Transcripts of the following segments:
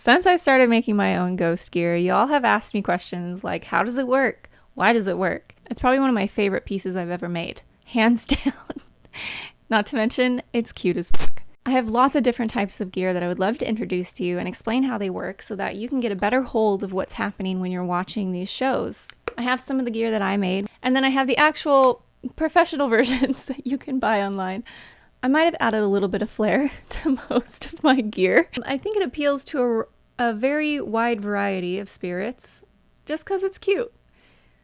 Since I started making my own ghost gear, y'all have asked me questions like, how does it work? Why does it work? It's probably one of my favorite pieces I've ever made. Hands down. Not to mention, it's cute as fuck. I have lots of different types of gear that I would love to introduce to you and explain how they work so that you can get a better hold of what's happening when you're watching these shows. I have some of the gear that I made, and then I have the actual professional versions that you can buy online. I might have added a little bit of flair to most of my gear. I think it appeals to a very wide variety of spirits just because it's cute.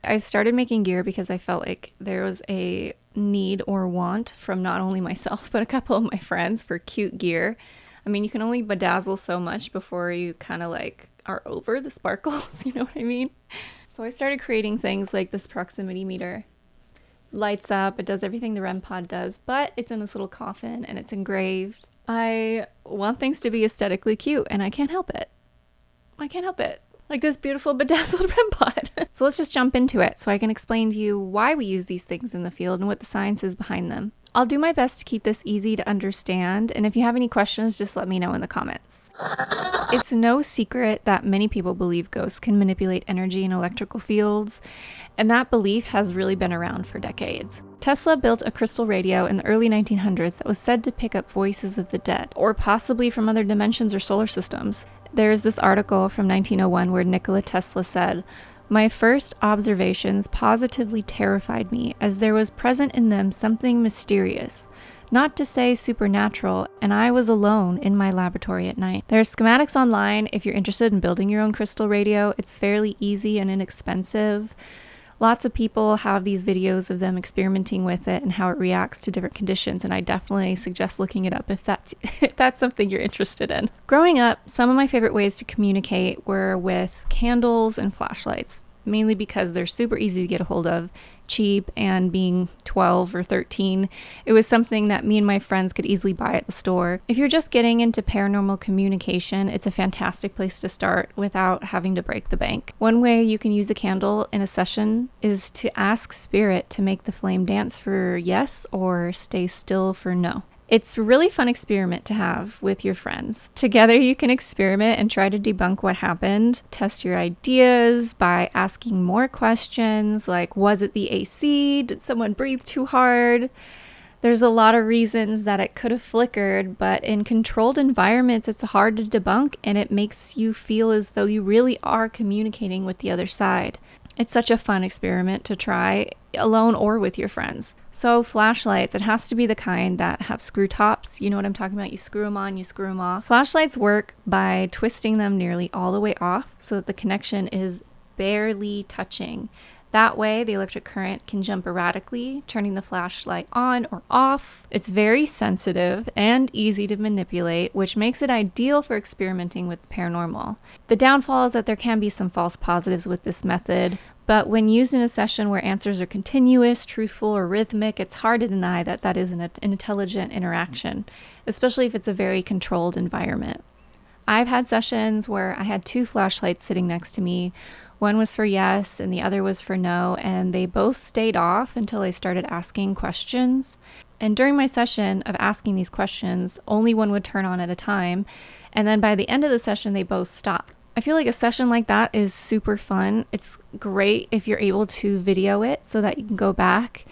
I started making gear because I felt like there was a need or want from not only myself but a couple of my friends for cute gear. I mean, you can only bedazzle so much before you kind of like are over the sparkles, you know what I mean? So I started creating things like this proximity meter. Lights up, it does everything the REM pod does, but it's in this little coffin and it's engraved. I want things to be aesthetically cute and I can't help it. Like this beautiful bedazzled REM pod. So let's just jump into it so I can explain to you why we use these things in the field and what the science is behind them. I'll do my best to keep this easy to understand, and if you have any questions, just let me know in the comments. It's no secret that many people believe ghosts can manipulate energy in electrical fields, and that belief has really been around for decades. Tesla built a crystal radio in the early 1900s that was said to pick up voices of the dead, or possibly from other dimensions or solar systems. There's this article from 1901 where Nikola Tesla said, "My first observations positively terrified me as there was present in them something mysterious, not to say supernatural, and I was alone in my laboratory at night." There's schematics online if you're interested in building your own crystal radio. It's fairly easy and inexpensive. Lots of people have these videos of them experimenting with it and how it reacts to different conditions, and I definitely suggest looking it up if that's something you're interested in. Growing up, some of my favorite ways to communicate were with candles and flashlights, mainly because they're super easy to get a hold of, cheap, and being 12 or 13, it was something that me and my friends could easily buy at the store. If you're just getting into paranormal communication, it's a fantastic place to start without having to break the bank. One way you can use a candle in a session is to ask spirit to make the flame dance for yes or stay still for no. It's a really fun experiment to have with your friends. Together you can experiment and try to debunk what happened. Test your ideas by asking more questions like, was it the AC? Did someone breathe too hard? There's a lot of reasons that it could have flickered, but in controlled environments it's hard to debunk and it makes you feel as though you really are communicating with the other side. It's such a fun experiment to try, alone or with your friends. So flashlights, it has to be the kind that have screw tops. You know what I'm talking about? You screw them on, you screw them off. Flashlights work by twisting them nearly all the way off so that the connection is barely touching. That way, the electric current can jump erratically, turning the flashlight on or off. It's very sensitive and easy to manipulate, which makes it ideal for experimenting with the paranormal. The downfall is that there can be some false positives with this method, but when used in a session where answers are continuous, truthful, or rhythmic, it's hard to deny that that is an intelligent interaction, especially if it's a very controlled environment. I've had sessions where I had two flashlights sitting next to me. One was for yes and the other was for no, and they both stayed off until I started asking questions. And during my session of asking these questions, only one would turn on at a time, and then by the end of the session, they both stopped. I feel like a session like that is super fun. It's great if you're able to video it so that you can go back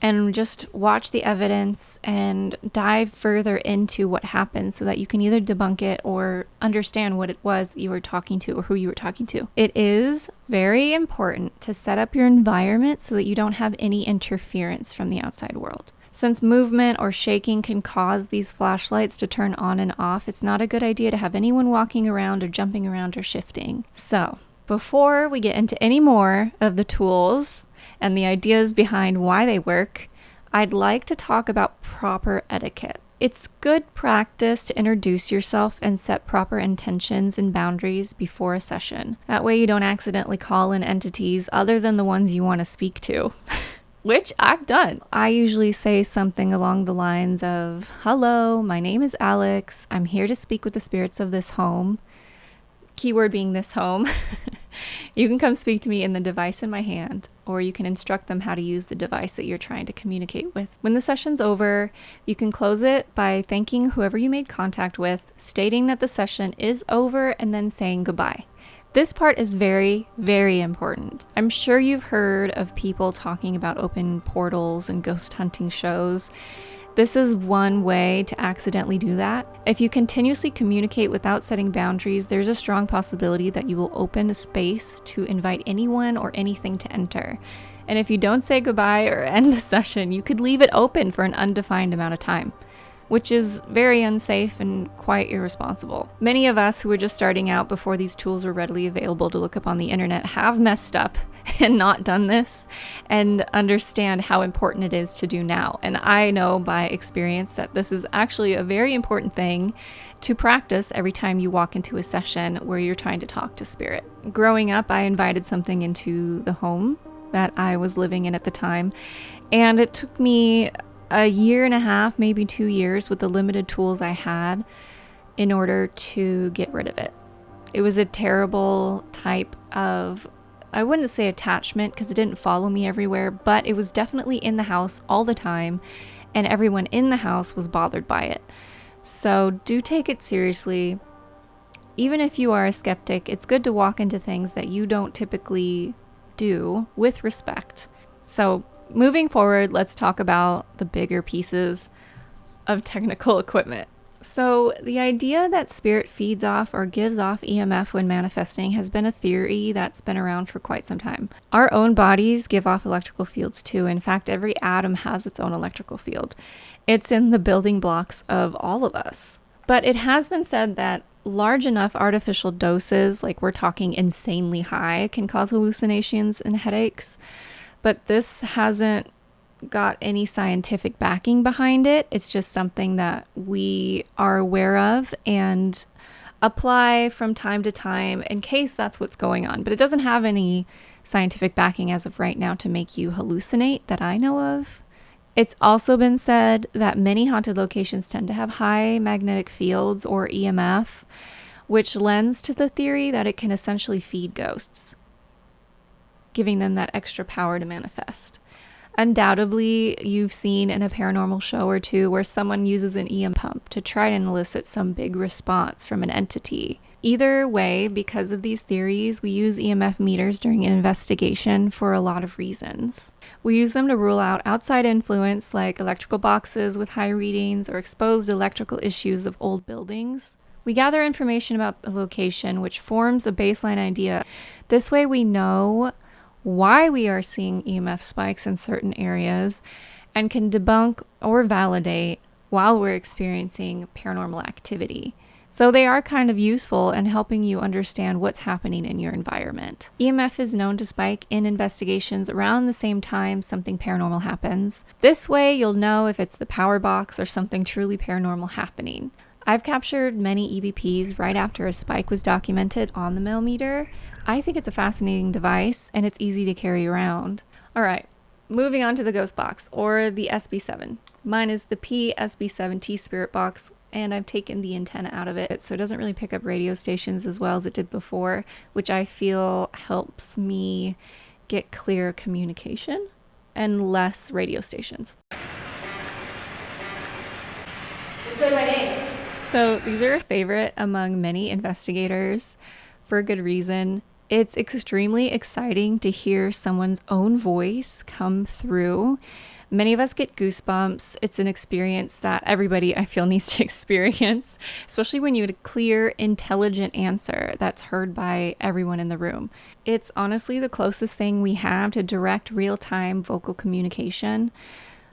and just watch the evidence and dive further into what happened so that you can either debunk it or understand what it was that you were talking to or who you were talking to. It is very important to set up your environment so that you don't have any interference from the outside world. Since movement or shaking can cause these flashlights to turn on and off, it's not a good idea to have anyone walking around or jumping around or shifting. So, before we get into any more of the tools and the ideas behind why they work, I'd like to talk about proper etiquette. It's good practice to introduce yourself and set proper intentions and boundaries before a session. That way you don't accidentally call in entities other than the ones you want to speak to. Which I've done. I usually say something along the lines of, "Hello, my name is Alex. I'm here to speak with the spirits of this home." Keyword being this home. You can come speak to me in the device in my hand, or you can instruct them how to use the device that you're trying to communicate with. When the session's over, you can close it by thanking whoever you made contact with, stating that the session is over, and then saying goodbye. This part is very, very important. I'm sure you've heard of people talking about open portals and ghost hunting shows. This is one way to accidentally do that. If you continuously communicate without setting boundaries, there's a strong possibility that you will open a space to invite anyone or anything to enter. And if you don't say goodbye or end the session, you could leave it open for an undefined amount of time, which is very unsafe and quite irresponsible. Many of us who were just starting out before these tools were readily available to look up on the internet have messed up and not done this, and understand how important it is to do now. And I know by experience that this is actually a very important thing to practice every time you walk into a session where you're trying to talk to spirit. Growing up, I invited something into the home that I was living in at the time, and it took me a year and a half, maybe 2 years, with the limited tools I had in order to get rid of it. It was a terrible type of, I wouldn't say attachment because it didn't follow me everywhere, but it was definitely in the house all the time, and everyone in the house was bothered by it. So do take it seriously. Even if you are a skeptic, it's good to walk into things that you don't typically do with respect. So moving forward, let's talk about the bigger pieces of technical equipment. So the idea that spirit feeds off or gives off EMF when manifesting has been a theory that's been around for quite some time. Our own bodies give off electrical fields too. In fact, every atom has its own electrical field. It's in the building blocks of all of us. But it has been said that large enough artificial doses, like we're talking insanely high, can cause hallucinations and headaches. But this hasn't got any scientific backing behind it. It's just something that we are aware of and apply from time to time in case that's what's going on. But it doesn't have any scientific backing as of right now to make you hallucinate that I know of. It's also been said that many haunted locations tend to have high magnetic fields or EMF, which lends to the theory that it can essentially feed ghosts, giving them that extra power to manifest. Undoubtedly, you've seen in a paranormal show or two where someone uses an EM pump to try and elicit some big response from an entity. Either way, because of these theories, we use EMF meters during an investigation for a lot of reasons. We use them to rule out outside influence like electrical boxes with high readings or exposed electrical issues of old buildings. We gather information about the location, which forms a baseline idea. This way we know why we are seeing EMF spikes in certain areas and can debunk or validate while we're experiencing paranormal activity. So they are kind of useful in helping you understand what's happening in your environment. EMF is known to spike in investigations around the same time something paranormal happens. This way you'll know if it's the power box or something truly paranormal happening. I've captured many EVPs right after a spike was documented on the millimeter. I think it's a fascinating device and it's easy to carry around. All right, moving on to the ghost box or the SB7. Mine is the PSB7T spirit box, and I've taken the antenna out of it so it doesn't really pick up radio stations as well as it did before, which I feel helps me get clear communication and less radio stations. Say my name. So these are a favorite among many investigators for a good reason. It's extremely exciting to hear someone's own voice come through. Many of us get goosebumps. It's an experience that everybody, I feel, needs to experience, especially when you get a clear, intelligent answer that's heard by everyone in the room. It's honestly the closest thing we have to direct real-time vocal communication.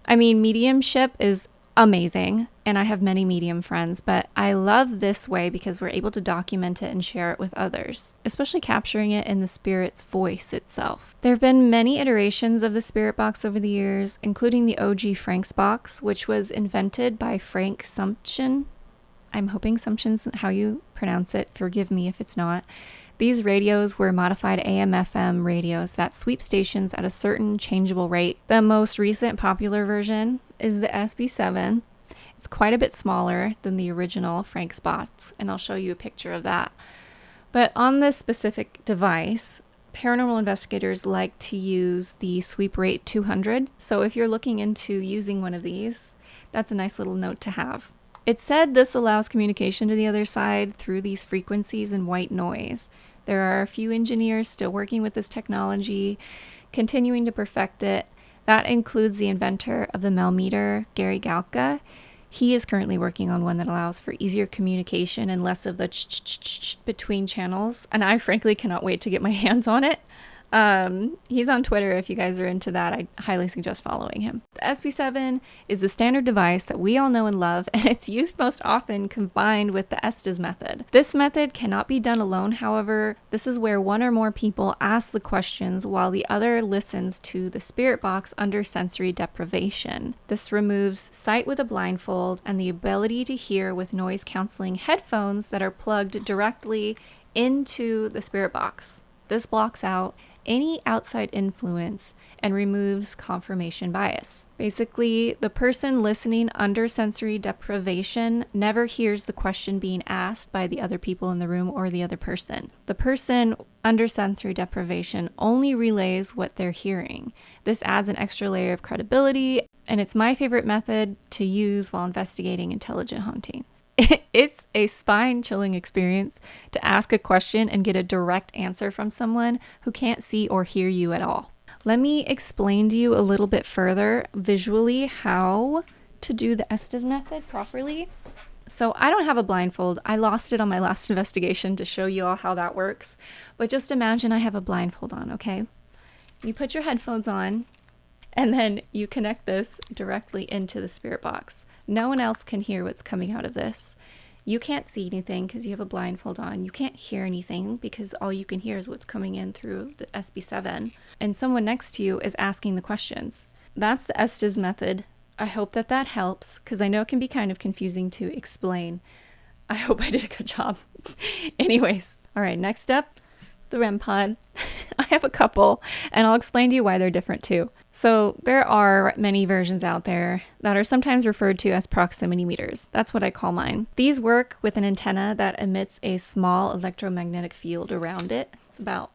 I mean, mediumship is amazing, and I have many medium friends, but I love this way because we're able to document it and share it with others, especially capturing it in the spirit's voice itself. There have been many iterations of the spirit box over the years, including the OG Frank's box, which was invented by Frank Sumption. I'm hoping Sumption's how you pronounce it. Forgive me if it's not. These radios were modified AM/FM radios that sweep stations at a certain changeable rate. The most recent popular version is the SB7. It's quite a bit smaller than the original Frank's box, and I'll show you a picture of that. But on this specific device, paranormal investigators like to use the sweep rate 200. So if you're looking into using one of these, that's a nice little note to have. It's said this allows communication to the other side through these frequencies and white noise. There are a few engineers still working with this technology, continuing to perfect it. That includes the inventor of the Melmeter, Gary Galka. He is currently working on one that allows for easier communication and less of the between channels. And I frankly cannot wait to get my hands on it. He's on Twitter. If you guys are into that, I highly suggest following him. The SP7 is the standard device that we all know and love, and it's used most often combined with the Estes method. This method cannot be done alone, however. This is where one or more people ask the questions while the other listens to the spirit box under sensory deprivation. This removes sight with a blindfold and the ability to hear with noise canceling headphones that are plugged directly into the spirit box. This blocks out any outside influence and removes confirmation bias. Basically, the person listening under sensory deprivation never hears the question being asked by the other people in the room or the other person. The person under sensory deprivation only relays what they're hearing. This adds an extra layer of credibility, and it's my favorite method to use while investigating intelligent hauntings. It's a spine-chilling experience to ask a question and get a direct answer from someone who can't see or hear you at all. Let me explain to you a little bit further visually how to do the Estes method properly. So I don't have a blindfold. I lost it on my last investigation to show you all how that works. But just imagine I have a blindfold on, okay? You put your headphones on, and then you connect this directly into the spirit box. No one else can hear what's coming out of this. You can't see anything because you have a blindfold on. You can't hear anything because all you can hear is what's coming in through the SP7. And someone next to you is asking the questions. That's the Estes method. I hope that that helps because I know it can be kind of confusing to explain. I hope I did a good job. Anyways, all right, next up, the REM pod. I have a couple, and I'll explain to you why they're different too. So there are many versions out there that are sometimes referred to as proximity meters. That's what I call mine. These work with an antenna that emits a small electromagnetic field around it. It's about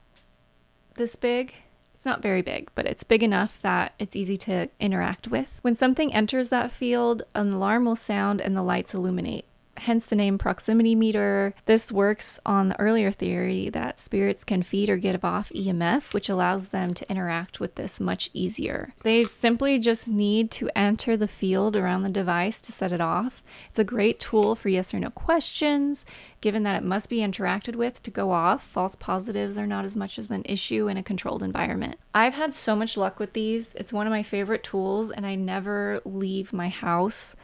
this big. It's not very big, but it's big enough that it's easy to interact with. When something enters that field, an alarm will sound and the lights illuminate. Hence the name proximity meter. This works on the earlier theory that spirits can feed or give off EMF, which allows them to interact with this much easier. They simply just need to enter the field around the device to set it off. It's a great tool for yes or no questions, given that it must be interacted with to go off. False positives are not as much of an issue in a controlled environment. I've had so much luck with these. It's one of my favorite tools, and I never leave my house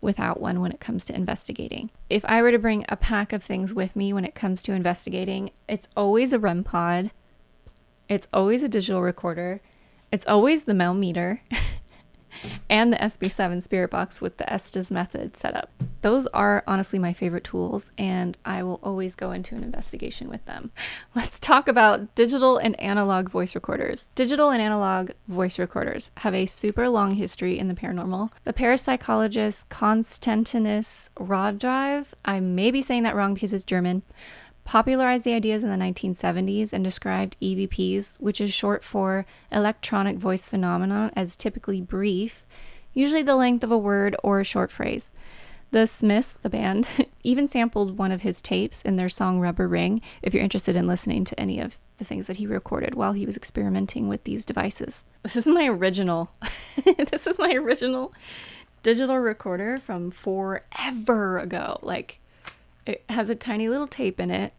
without one when it comes to investigating. If I were to bring a pack of things with me when it comes to investigating, it's always a REM pod, it's always a digital recorder, it's always the Melmeter, and the SP7 spirit box with the Estes method set up. Those are honestly my favorite tools, and I will always go into an investigation with them. Let's talk about digital and analog voice recorders. Digital and analog voice recorders have a super long history in the paranormal. The parapsychologist Konstantinus Rodrive, I may be saying that wrong because it's German, popularized the ideas in the 1970s and described EVPs, which is short for electronic voice phenomenon, as typically brief, usually the length of a word or a short phrase. The Smiths, the band, even sampled one of his tapes in their song Rubber Ring, if you're interested in listening to any of the things that he recorded while he was experimenting with these devices. This is my original. This is my original digital recorder from forever ago. Like, it has a tiny little tape in it.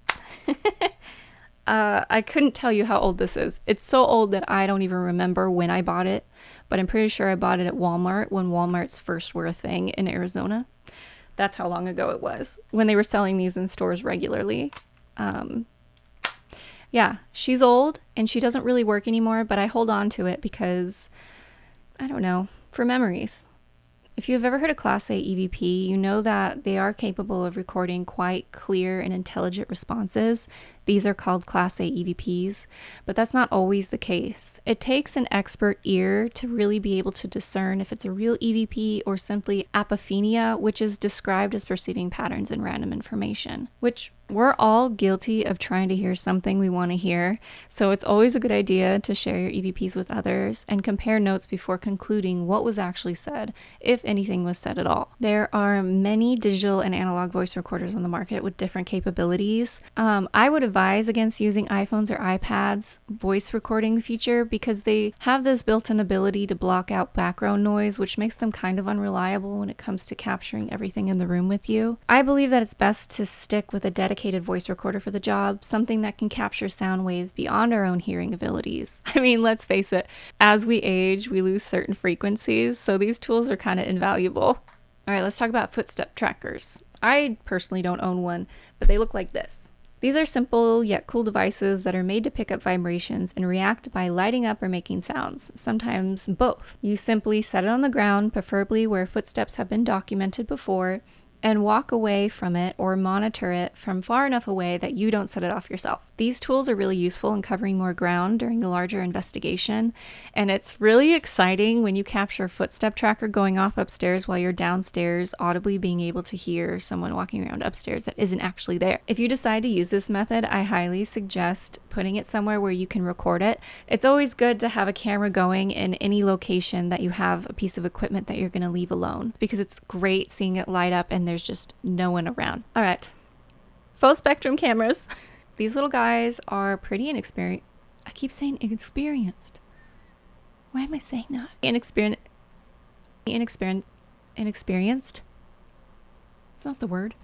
I couldn't tell you how old this is. It's so old that I don't even remember when I bought it, but I'm pretty sure I bought it at Walmart when Walmarts first were a thing in Arizona. That's how long ago it was, when they were selling these in stores regularly. Yeah, she's old and she doesn't really work anymore, but I hold on to it because, I don't know, for memories. If you've ever heard of Class A EVP, you know that they are capable of recording quite clear and intelligent responses. These are called Class A EVPs, but that's not always the case. It takes an expert ear to really be able to discern if it's a real EVP or simply apophenia, which is described as perceiving patterns in random information, which We're all guilty of trying to hear something we want to hear, so it's always a good idea to share your EVPs with others and compare notes before concluding what was actually said, if anything was said at all. There are many digital and analog voice recorders on the market with different capabilities. I would advise against using iPhones or iPads voice recording feature because they have this built-in ability to block out background noise, which makes them kind of unreliable when it comes to capturing everything in the room with you. I believe that it's best to stick with a dedicated voice recorder for the job, something that can capture sound waves beyond our own hearing abilities. I mean, let's face it, as we age, we lose certain frequencies, so these tools are kind of invaluable. All right, let's talk about footstep trackers. I personally don't own one, but they look like this. These are simple yet cool devices that are made to pick up vibrations and react by lighting up or making sounds, sometimes both. You simply set it on the ground, preferably where footsteps have been documented before, and walk away from it or monitor it from far enough away that you don't set it off yourself. These tools are really useful in covering more ground during a larger investigation, and it's really exciting when you capture a footstep tracker going off upstairs while you're downstairs, audibly being able to hear someone walking around upstairs that isn't actually there. If you decide to use this method, I highly suggest putting it somewhere where you can record it. It's always good to have a camera going in any location that you have a piece of equipment that you're going to leave alone, because it's great seeing it light up and there's just no one around. All right, full spectrum cameras. These little guys are pretty inexperienced. I keep saying inexperienced. Why am I saying that? Inexperienced. It's not the word.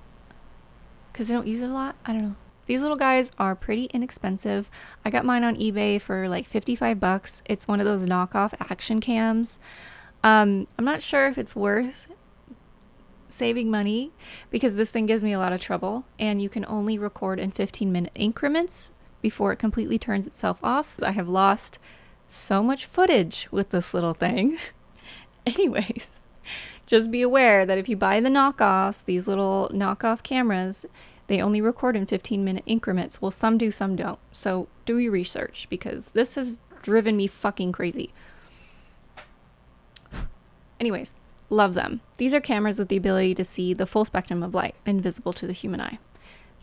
Because I don't use it a lot. I don't know. These little guys are pretty inexpensive. I got mine on eBay for like $55. It's one of those knockoff action cams. I'm not sure if it's worth saving money because this thing gives me a lot of trouble, and you can only record in 15-minute increments before it completely turns itself off. I have lost so much footage with this little thing. Anyways, just be aware that if you buy the knockoffs, these little knockoff cameras, they only record in 15-minute increments. Well, some do, some don't. So do your research because this has driven me fucking crazy. Anyways, love them. These are cameras with the ability to see the full spectrum of light, invisible to the human eye.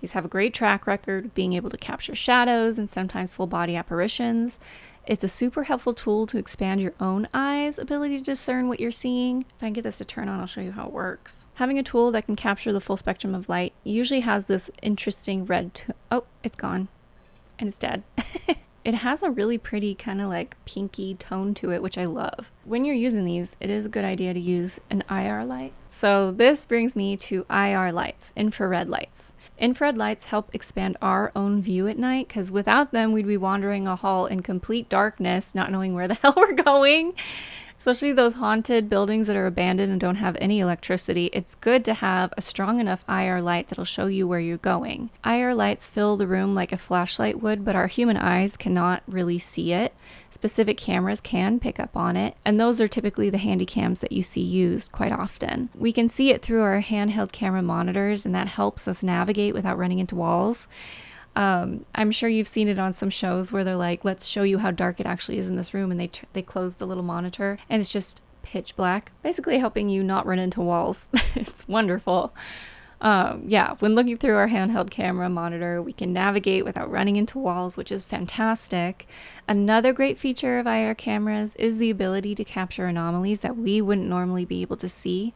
These have a great track record of being able to capture shadows and sometimes full body apparitions. It's a super helpful tool to expand your own eyes' ability to discern what you're seeing. If I can get this to turn on, I'll show you how it works. Having a tool that can capture the full spectrum of light usually has this interesting oh, it's gone. And it's dead. It has a really pretty kind of like pinky tone to it, which I love. When you're using these, it is a good idea to use an IR light. So this brings me to IR lights, infrared lights. Infrared lights help expand our own view at night because without them, we'd be wandering a hall in complete darkness, not knowing where the hell we're going. Especially those haunted buildings that are abandoned and don't have any electricity, it's good to have a strong enough IR light that'll show you where you're going. IR lights fill the room like a flashlight would, but our human eyes cannot really see it. Specific cameras can pick up on it, and those are typically the handy cams that you see used quite often. We can see it through our handheld camera monitors, and that helps us navigate without running into walls. I'm sure you've seen it on some shows where they're like, let's show you how dark it actually is in this room, and they close the little monitor and it's just pitch black, basically helping you not run into walls. It's wonderful. Yeah, when looking through our handheld camera monitor, we can navigate without running into walls, which is fantastic. Another great feature of IR cameras is the ability to capture anomalies that we wouldn't normally be able to see.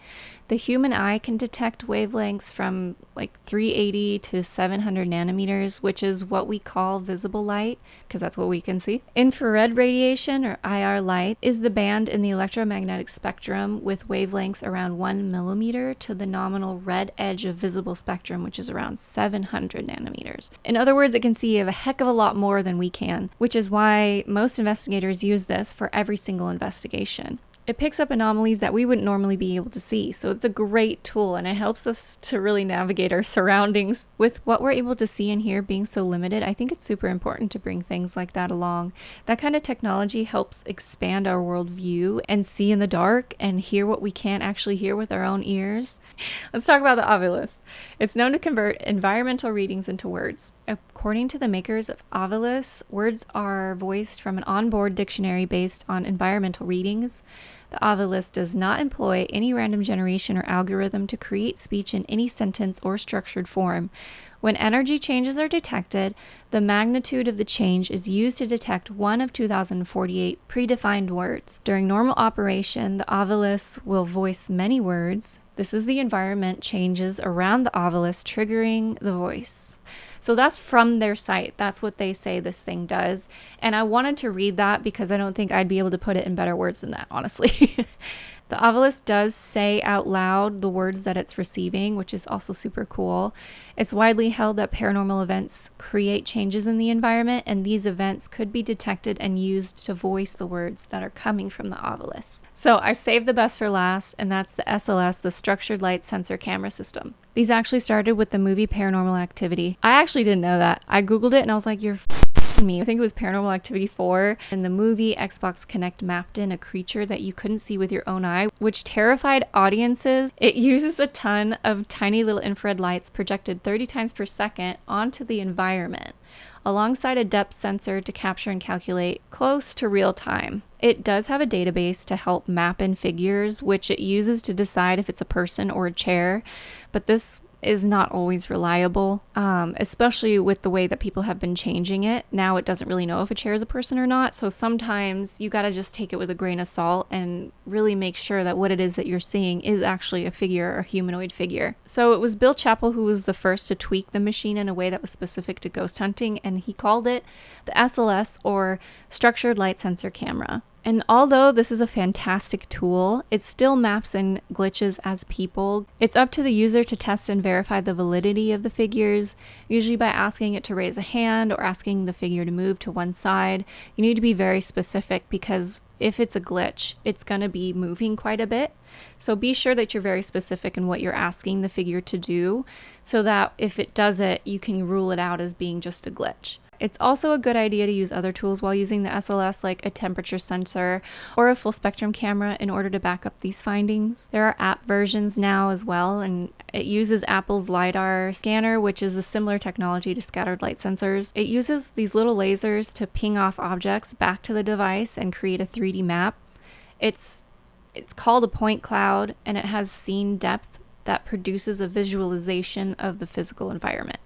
The human eye can detect wavelengths from like 380 to 700 nanometers, which is what we call visible light, because that's what we can see. Infrared radiation, or IR light, is the band in the electromagnetic spectrum with wavelengths around 1 millimeter to the nominal red edge of visible spectrum, which is around 700 nanometers. In other words, it can see a heck of a lot more than we can, which is why most investigators use this for every single investigation. It picks up anomalies that we wouldn't normally be able to see, so it's a great tool and it helps us to really navigate our surroundings. With what we're able to see and hear being so limited, I think it's super important to bring things like that along. That kind of technology helps expand our worldview and see in the dark and hear what we can't actually hear with our own ears. Let's talk about the Ovilus. It's known to convert environmental readings into words. According to the makers of Ovilus, words are voiced from an onboard dictionary based on environmental readings. The Ovilus does not employ any random generation or algorithm to create speech in any sentence or structured form. When energy changes are detected, the magnitude of the change is used to detect one of 2048 predefined words. During normal operation, the Ovilus will voice many words. This is the environment changes around the Ovilus triggering the voice. So that's from their site. That's what they say this thing does. And I wanted to read that because I don't think I'd be able to put it in better words than that, honestly. The Ovilus does say out loud the words that it's receiving, which is also super cool. It's widely held that paranormal events create changes in the environment, and these events could be detected and used to voice the words that are coming from the Ovilus. So I saved the best for last, and that's the SLS, the Structured Light Sensor Camera System. These actually started with the movie Paranormal Activity. I actually didn't know that. I Googled it and I was like, you're me. I think it was Paranormal Activity 4. In the movie, Xbox Kinect mapped in a creature that you couldn't see with your own eye, which terrified audiences. It uses a ton of tiny little infrared lights projected 30 times per second onto the environment, alongside a depth sensor to capture and calculate close to real time. It does have a database to help map in figures, which it uses to decide if it's a person or a chair, but this is not always reliable, especially with the way that people have been changing it. Now it doesn't really know if a chair is a person or not, so sometimes you gotta just take it with a grain of salt and really make sure that what it is that you're seeing is actually a figure, a humanoid figure. So it was Bill Chappell who was the first to tweak the machine in a way that was specific to ghost hunting, and he called it the SLS, or Structured Light Sensor Camera. And although this is a fantastic tool, it still maps in glitches as people. It's up to the user to test and verify the validity of the figures, usually by asking it to raise a hand or asking the figure to move to one side. You need to be very specific because if it's a glitch, it's going to be moving quite a bit. So be sure that you're very specific in what you're asking the figure to do so that if it does it, you can rule it out as being just a glitch. It's also a good idea to use other tools while using the SLS, like a temperature sensor or a full spectrum camera, in order to back up these findings. There are app versions now as well, and it uses Apple's LiDAR scanner, which is a similar technology to scattered light sensors. It uses these little lasers to ping off objects back to the device and create a 3D map. It's called a point cloud, and it has scene depth that produces a visualization of the physical environment.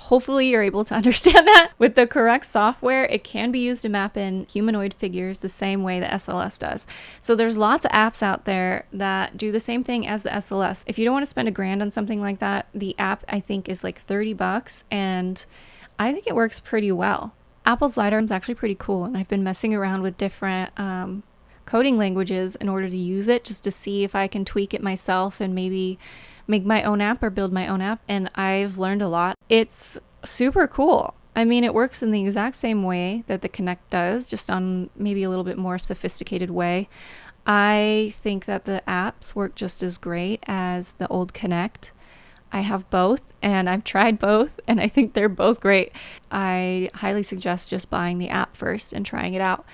Hopefully you're able to understand that. With the correct software, it can be used to map in humanoid figures the same way the SLS does. So there's lots of apps out there that do the same thing as the SLS. If you don't want to spend $1,000 on something like that, the app I think is like $30, and I think it works pretty well. Apple's LiDAR is actually pretty cool, and I've been messing around with different coding languages in order to use it, just to see if I can tweak it myself and maybe make my own app or build my own app, and I've learned a lot. It's super cool. I mean, it works in the exact same way that the Kinect does, just on maybe a little bit more sophisticated way. I think that the apps work just as great as the old Kinect. I have both, and I've tried both, and I think they're both great. I highly suggest just buying the app first and trying it out.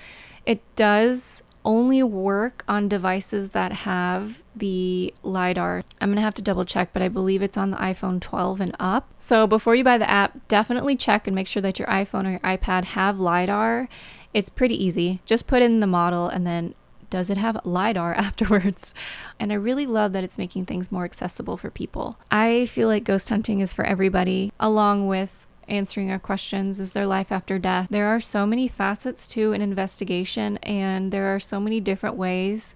It does only work on devices that have the LiDAR. I'm gonna have to double check, but I believe it's on the iPhone 12 and up. So before you buy the app, definitely check and make sure that your iPhone or your iPad have LiDAR. It's pretty easy. Just put in the model and then does it have LiDAR afterwards? And I really love that it's making things more accessible for people. I feel like ghost hunting is for everybody, along with answering our questions, is there life after death? There are so many facets to an investigation, and there are so many different ways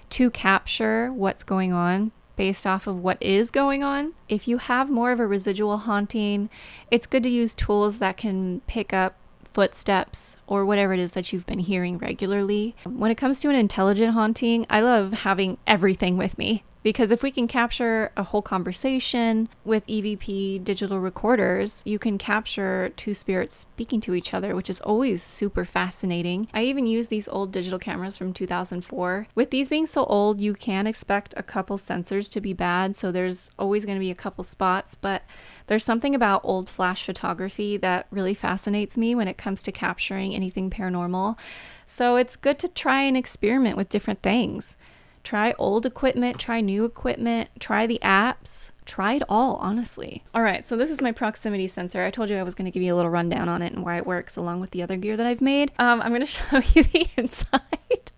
to capture what's going on based off of what is going on. If you have more of a residual haunting, it's good to use tools that can pick up footsteps or whatever it is that you've been hearing regularly. When it comes to an intelligent haunting, I love having everything with me. Because if we can capture a whole conversation with EVP digital recorders, you can capture two spirits speaking to each other, which is always super fascinating. I even use these old digital cameras from 2004. With these being so old, you can expect a couple sensors to be bad, so there's always going to be a couple spots, but there's something about old flash photography that really fascinates me when it comes to capturing anything paranormal. So it's good to try and experiment with different things. Try old equipment, try new equipment, try the apps, try it all, honestly. All right, so this is my proximity sensor. I told you I was going to give you a little rundown on it and why it works along with the other gear that I've made. I'm going to show you the inside.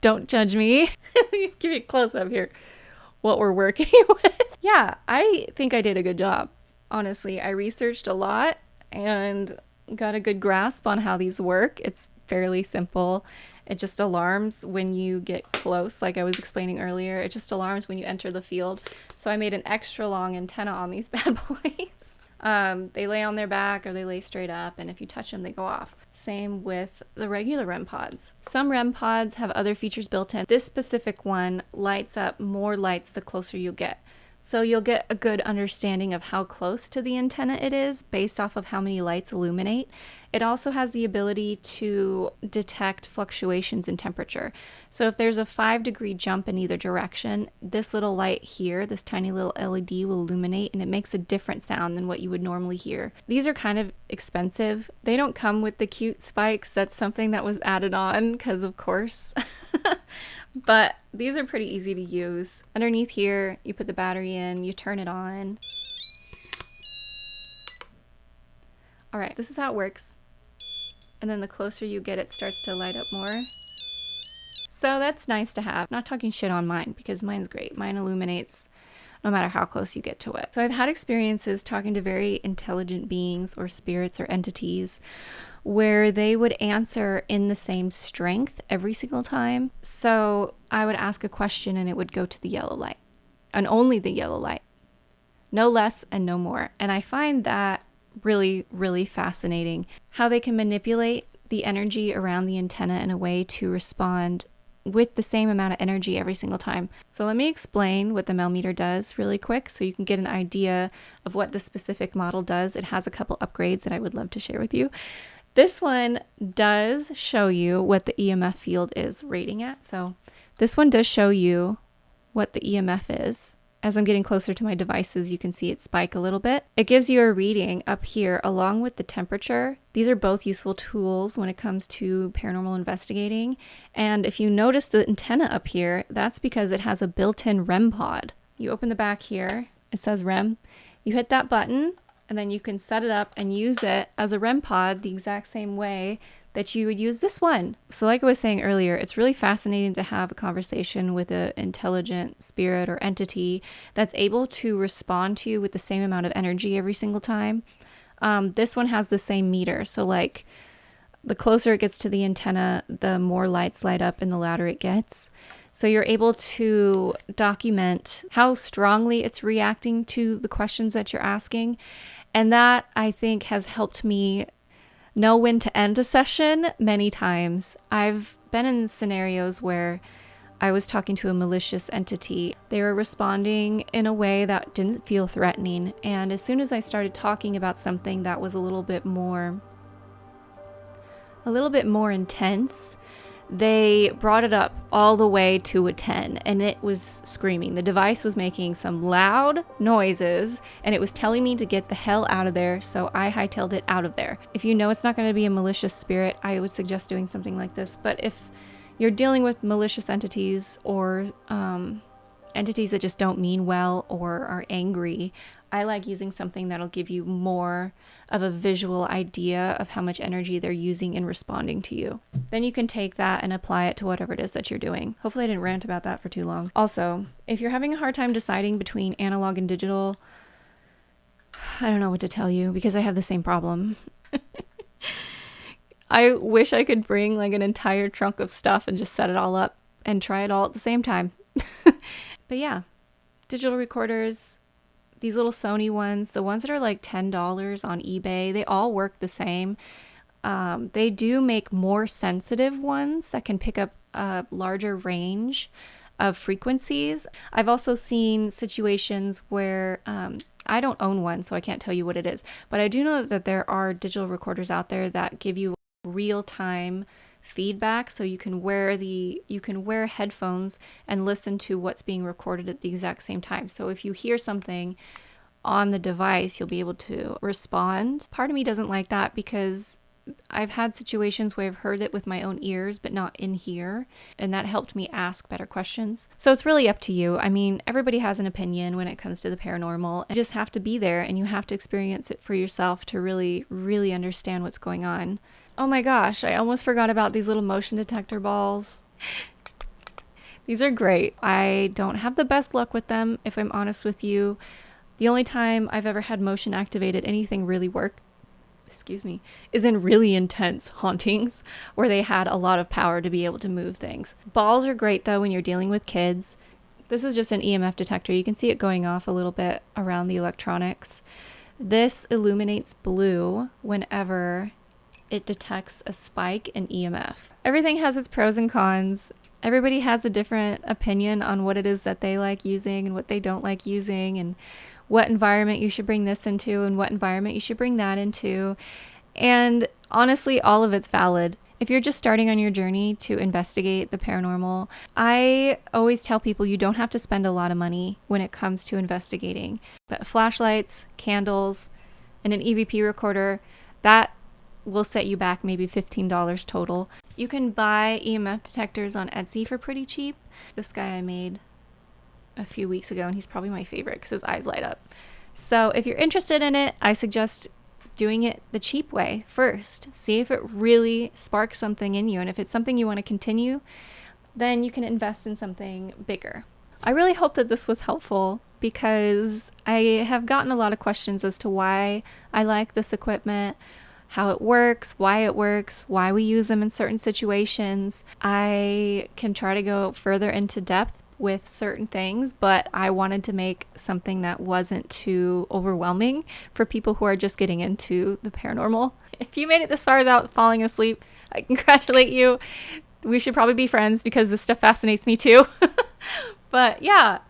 Don't judge me. Give you a close up here. What we're working with. Yeah, I think I did a good job. Honestly, I researched a lot and got a good grasp on how these work. It's fairly simple. It just alarms when you get close, like I was explaining earlier. It just alarms when you enter the field. So I made an extra long antenna on these bad boys. They lay on their back or they lay straight up, and if you touch them, they go off. Same with the regular REM pods. Some REM pods have other features built in. This specific one lights up more lights the closer you get. So you'll get a good understanding of how close to the antenna it is based off of how many lights illuminate. It also has the ability to detect fluctuations in temperature. So if there's a 5-degree jump in either direction, this little light here, this tiny little LED will illuminate, and it makes a different sound than what you would normally hear. These are kind of expensive. They don't come with the cute spikes. That's something that was added on because of course. But these are pretty easy to use. Underneath here, you put the battery in, you turn it on. All right, this is how it works. And then the closer you get, it starts to light up more. So that's nice to have. Not talking shit on mine because mine's great. Mine illuminates no matter how close you get to it. So I've had experiences talking to very intelligent beings or spirits or entities where they would answer in the same strength every single time. So I would ask a question and it would go to the yellow light, and only the yellow light, no less and no more. And I find that really, really fascinating, how they can manipulate the energy around the antenna in a way to respond with the same amount of energy every single time. So let me explain what the Melmeter does really quick so you can get an idea of what the specific model does. It has a couple upgrades that I would love to share with you. This one does show you what the EMF field is rating at. So this one does show you what the EMF is. As I'm getting closer to my devices, you can see it spike a little bit. It gives you a reading up here along with the temperature. These are both useful tools when it comes to paranormal investigating. And if you notice the antenna up here, that's because it has a built-in REM pod. You open the back here, it says REM. You hit that button, and then you can set it up and use it as a REM pod the exact same way that you would use this one. So like I was saying earlier, it's really fascinating to have a conversation with an intelligent spirit or entity that's able to respond to you with the same amount of energy every single time. This one has the same meter. So like the closer it gets to the antenna, the more lights light up and the louder it gets. So you're able to document how strongly it's reacting to the questions that you're asking. And that, I think, has helped me know when to end a session many times. I've been in scenarios where I was talking to a malicious entity. They were responding in a way that didn't feel threatening. And as soon as I started talking about something that was a little bit more intense, they brought it up all the way to a 10, and it was screaming. The device was making some loud noises, and it was telling me to get the hell out of there, so I hightailed it out of there. If you know it's not going to be a malicious spirit, I would suggest doing something like this. But if you're dealing with malicious entities or entities that just don't mean well or are angry, I like using something that'll give you more of a visual idea of how much energy they're using in responding to you. Then you can take that and apply it to whatever it is that you're doing. Hopefully I didn't rant about that for too long. Also, if you're having a hard time deciding between analog and digital, I don't know what to tell you because I have the same problem. I wish I could bring like an entire trunk of stuff and just set it all up and try it all at the same time. But yeah, digital recorders, these little Sony ones, the ones that are like $10 on eBay, they all work the same. They do make more sensitive ones that can pick up a larger range of frequencies. I've also seen situations where I don't own one, so I can't tell you what it is, but I do know that there are digital recorders out there that give you real-time feedback, so you can wear headphones and listen to what's being recorded at the exact same time. So if you hear something on the device, you'll be able to respond. Part of me doesn't like that because I've had situations where I've heard it with my own ears but not in here, and that helped me ask better questions. So it's really up to you. I mean, everybody has an opinion when it comes to the paranormal. You just have to be there and you have to experience it for yourself to really, really understand what's going on. Oh my gosh, I almost forgot about these little motion detector balls. These are great. I don't have the best luck with them, if I'm honest with you. The only time I've ever had motion activated anything really work, is in really intense hauntings where they had a lot of power to be able to move things. Balls are great though when you're dealing with kids. This is just an EMF detector. You can see it going off a little bit around the electronics. This illuminates blue whenever it detects a spike in EMF. Everything has its pros and cons. Everybody has a different opinion on what it is that they like using and what they don't like using, and what environment you should bring this into and what environment you should bring that into. And honestly, all of it's valid. If you're just starting on your journey to investigate the paranormal, I always tell people you don't have to spend a lot of money when it comes to investigating. But flashlights, candles, and an EVP recorder, that will set you back maybe $15 total. You can buy EMF detectors on Etsy for pretty cheap. This guy I made a few weeks ago, and he's probably my favorite because his eyes light up. So if you're interested in it, I suggest doing it the cheap way first. See if it really sparks something in you, and if it's something you want to continue, then you can invest in something bigger. I really hope that this was helpful because I have gotten a lot of questions as to why I like this equipment, how it works, why we use them in certain situations. I can try to go further into depth with certain things, but I wanted to make something that wasn't too overwhelming for people who are just getting into the paranormal. If you made it this far without falling asleep, I congratulate you. We should probably be friends because this stuff fascinates me too. But yeah,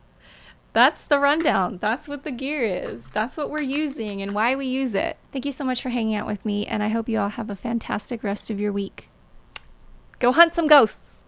that's the rundown. That's what the gear is. That's what we're using and why we use it. Thank you so much for hanging out with me, and I hope you all have a fantastic rest of your week. Go hunt some ghosts.